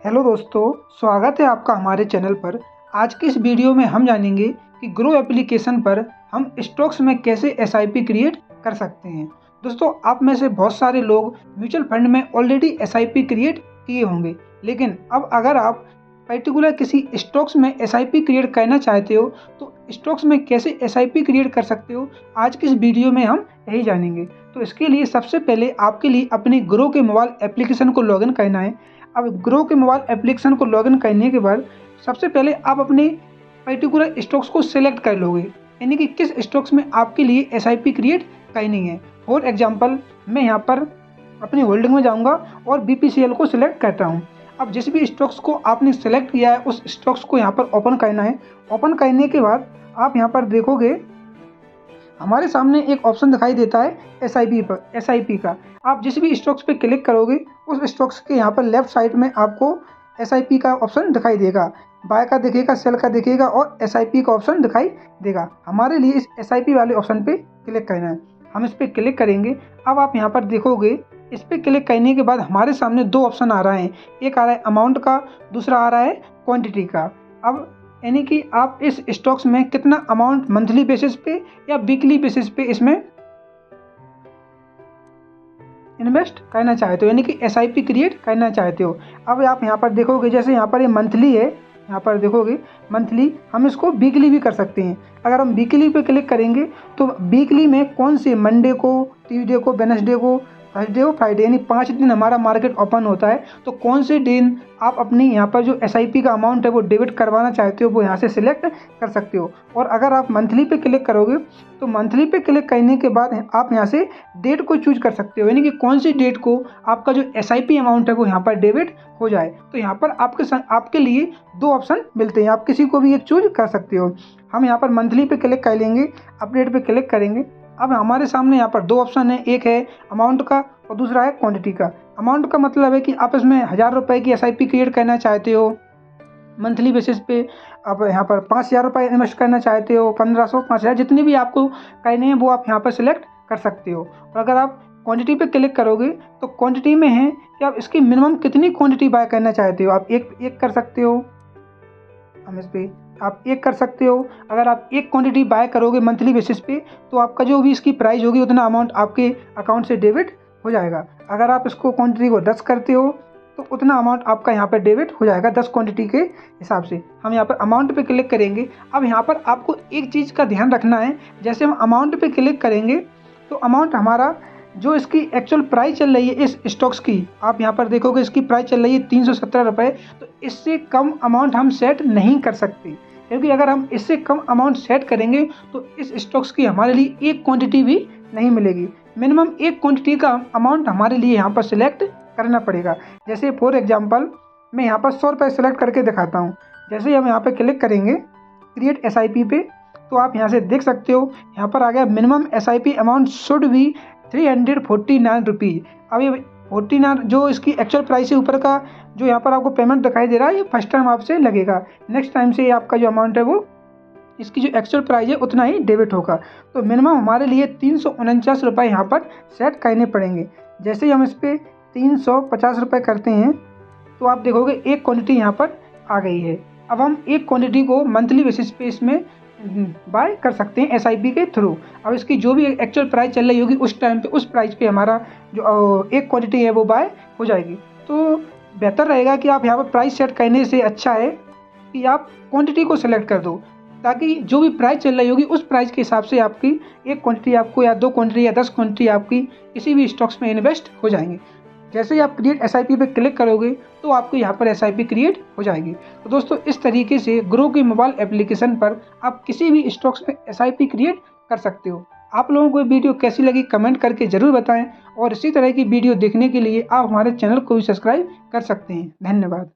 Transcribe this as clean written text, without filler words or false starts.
Hello दोस्तों, स्वागत है आपका हमारे चैनल पर। आज की इस वीडियो में हम जानेंगे कि ग्रो एप्लीकेशन पर हम स्टॉक्स में कैसे एसआईपी क्रिएट कर सकते हैं। दोस्तों, आप में से बहुत सारे लोग म्यूचुअल फंड में ऑलरेडी एसआईपी क्रिएट किए होंगे, लेकिन अब अगर आप पर्टिकुलर किसी स्टॉक्स में एसआईपी क्रिएट करना चाहते हो तो स्टॉक्स में कैसे एसआईपी क्रिएट कर सकते हो, आज की इस वीडियो में हम यही जानेंगे। तो इसके लिए सबसे पहले आपके लिए अपने ग्रो के मोबाइल एप्लीकेशन को लॉगिन करना है। अब ग्रो के मोबाइल एप्लीकेशन को लॉगिन करने के बाद सबसे पहले आप अपने पर्टिकुलर स्टॉक्स को सिलेक्ट कर लोगे, यानी कि किस स्टॉक्स में आपके लिए एसआईपी क्रिएट करनी है। फॉर एग्जांपल, मैं यहाँ पर अपनी होल्डिंग में जाऊँगा और बीपीसीएल को सिलेक्ट करता हूँ। अब जिस भी स्टॉक्स को आपने सेलेक्ट किया है उस स्टॉक्स को यहाँ पर ओपन करना है। ओपन करने के बाद आप यहाँ पर देखोगे हमारे सामने एक ऑप्शन दिखाई देता है एसआईपी का। आप जिस भी स्टॉक्स पे क्लिक करोगे उस स्टॉक्स के यहाँ पर लेफ्ट साइड में आपको एसआईपी का ऑप्शन दिखाई देगा, बाय का दिखेगा, सेल का दिखेगा और एसआईपी का ऑप्शन दिखाई देगा। हमारे लिए इस एसआईपी वाले ऑप्शन पे क्लिक करना है। हम इस पर क्लिक करेंगे। अब आप यहाँ पर देखोगे इस पर क्लिक करने के बाद हमारे सामने दो ऑप्शन आ रहा है, एक आ रहा है अमाउंट का, दूसरा आ रहा है क्वांटिटी का। अब यानी कि आप इस स्टॉक्स में कितना अमाउंट मंथली बेसिस पे या वीकली बेसिस पे इसमें इन्वेस्ट करना चाहते हो, यानी कि एसआईपी क्रिएट करना चाहते हो। अब आप यहाँ पर देखोगे जैसे यहाँ पर ये मंथली है, यहाँ पर देखोगे मंथली, हम इसको वीकली भी कर सकते हैं। अगर हम वीकली पे क्लिक करेंगे तो वीकली में कौन से मंडे को, ट्यूसडे को, वेडनेसडे को, थर्सडे और फ्राइडे, यानी 5 दिन हमारा मार्केट ओपन होता है। तो कौन से दिन आप अपनी यहाँ पर जो एसआईपी का अमाउंट है वो डेबिट करवाना चाहते हो वो यहाँ से सिलेक्ट कर सकते हो। और अगर आप मंथली पे क्लिक करोगे तो मंथली पे क्लिक करने के बाद आप यहाँ से डेट को चूज कर सकते हो, यानी कि कौन सी डेट को आपका जो एसआईपी अमाउंट है वो यहाँ पर डेबिट हो जाए। तो यहाँ पर आपके लिए दो ऑप्शन मिलते हैं, आप किसी को भी एक चूज कर सकते हो। हम यहाँ पर मंथली पे क्लिक कर लेंगे, अपडेट पे क्लिक करेंगे। अब हमारे सामने यहाँ पर दो ऑप्शन है, एक है अमाउंट का और दूसरा है क्वांटिटी का। अमाउंट का मतलब है कि आप इसमें 1000 रुपये की एसआईपी क्रिएट करना चाहते हो मंथली बेसिस पे। आप यहाँ पर 5000 रुपये इन्वेस्ट करना चाहते हो, 1500, 5000, जितनी भी आपको करने हैं वो आप यहाँ पर सिलेक्ट कर सकते हो। और अगर आप क्वांटिटी पे क्लिक करोगे तो क्वांटिटी में है कि आप इसकी मिनिमम कितनी क्वांटिटी बाय करना चाहते हो। आप एक कर सकते हो, हम इस पर आप एक कर सकते हो। अगर आप एक क्वांटिटी बाय करोगे मंथली बेसिस पे तो आपका जो भी इसकी प्राइस होगी उतना अमाउंट आपके अकाउंट से डेबिट हो जाएगा। अगर आप इसको क्वांटिटी को 10 करते हो तो उतना अमाउंट आपका यहाँ पर डेबिट हो जाएगा 10 क्वांटिटी के हिसाब से। हम यहाँ पर अमाउंट पे क्लिक करेंगे। अब यहाँ पर आपको एक चीज़ का ध्यान रखना है, जैसे हम अमाउंट पे क्लिक करेंगे तो अमाउंट हमारा जो इसकी एक्चुअल प्राइस चल रही है इस स्टॉक्स की, आप यहाँ पर देखोगे इसकी प्राइस चल रही है 317 रुपये। तो इससे कम अमाउंट हम सेट नहीं कर सकते, क्योंकि अगर हम इससे कम अमाउंट सेट करेंगे तो इस स्टॉक्स की हमारे लिए एक क्वांटिटी भी नहीं मिलेगी। मिनिमम एक क्वांटिटी का अमाउंट हमारे लिए यहाँ पर सिलेक्ट करना पड़ेगा। जैसे फॉर एग्जांपल मैं यहाँ पर 100 रुपये सेलेक्ट करके दिखाता हूँ। जैसे ही हम यहाँ पर क्लिक करेंगे क्रिएट एसआईपी पे तो आप यहाँ से देख सकते हो यहाँ पर आ गया minimum SIP amount should be 349 rupees. अब ये 49 जो इसकी एक्चुअल प्राइस है ऊपर का जो यहाँ पर आपको पेमेंट दिखाई दे रहा है, ये फर्स्ट टाइम आपसे लगेगा। नेक्स्ट टाइम से आपका जो अमाउंट है वो इसकी जो एक्चुअल प्राइस है उतना ही डेबिट होगा। तो मिनिमम हमारे लिए 349 रुपये यहाँ पर सेट करने पड़ेंगे। जैसे ही हम इस पर 350 रुपये करते हैं तो आप देखोगे एक क्वांटिटी यहाँ पर आ गई है। अब हम एक क्वांटिटी को मंथली बेसिस पे इसमें बाय कर सकते हैं एसआईपी के थ्रू। अब इसकी जो भी एक्चुअल प्राइस चल रही होगी उस टाइम पे उस प्राइस पे हमारा जो एक क्वांटिटी है वो बाय हो जाएगी। तो बेहतर रहेगा कि आप यहाँ पर प्राइस सेट करने से अच्छा है कि आप क्वांटिटी को सिलेक्ट कर दो, ताकि जो भी प्राइस चल रही होगी उस प्राइस के हिसाब से आपकी एक क्वांटिटी आपको या 2 क्वांटिटी या 10 क्वांटिटी आपकी किसी भी स्टॉक्स में इन्वेस्ट हो जाएंगे। जैसे ही आप क्रिएट एसआईपी पे क्लिक करोगे तो आपको यहाँ पर एसआईपी क्रिएट हो जाएगी। तो दोस्तों, इस तरीके से ग्रो की मोबाइल एप्लीकेशन पर आप किसी भी स्टॉक्स में एसआईपी क्रिएट कर सकते हो। आप लोगों को ये वीडियो कैसी लगी कमेंट करके ज़रूर बताएं और इसी तरह की वीडियो देखने के लिए आप हमारे चैनल को भी सब्सक्राइब कर सकते हैं। धन्यवाद।